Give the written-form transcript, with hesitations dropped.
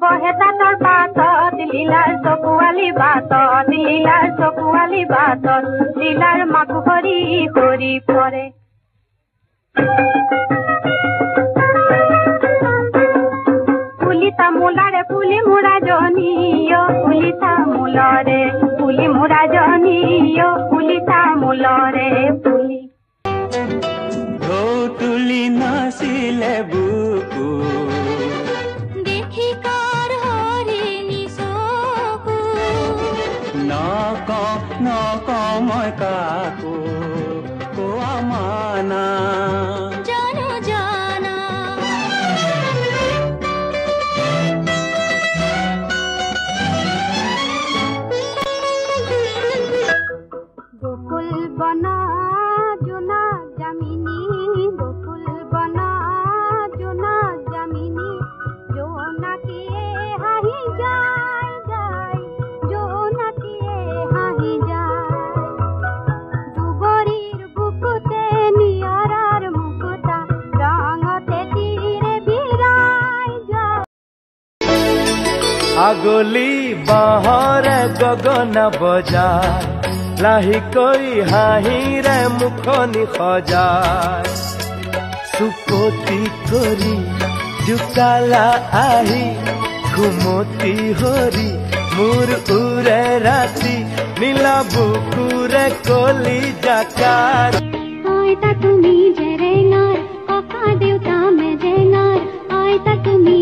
বহে তাঁতৰ পাতত লীলাৰ চকুৱালী বাটত লীলাৰ চকুৱালী বাটত লীলাৰ মাকো সৰি সৰি পৰে ফুলি তামোলাৰে ফুলি মুৰা জনীয় ফুলি তামোলৰে ফুলি মুৰা জনীয় ফুলি তামোলৰে ফুলি তুলি নাছিলে বুকু দেখি কাৰ হৰিণী চকু নক মই কাকো কোৱা মানা জানো জানা বকুল বনা জোনা জামিনী বকুল বনা জোনা জামিনী জোনাকিয়ে হাঁহি যায় যায় জোনাকিয়ে হাঁহি যায় দুবৰিৰ বুকুতে নিয়ৰাৰ মুকুতা ৰঙতে তীৰে বিৰাই যায় আগলি বাঁহৰে গগনা বজায় লাহিকৈ হাঁহিৰে মুখনি সজায় চুপতি কৰি জোকালা আহি ঘুমতি হৰি মোৰ উৰে ৰাতি নীলা বুকুৰে কলি জাকাৰ আইতা তুমি জেৰেঙাৰ ককা দেউতা মেজেঙাৰ আইতা তুমি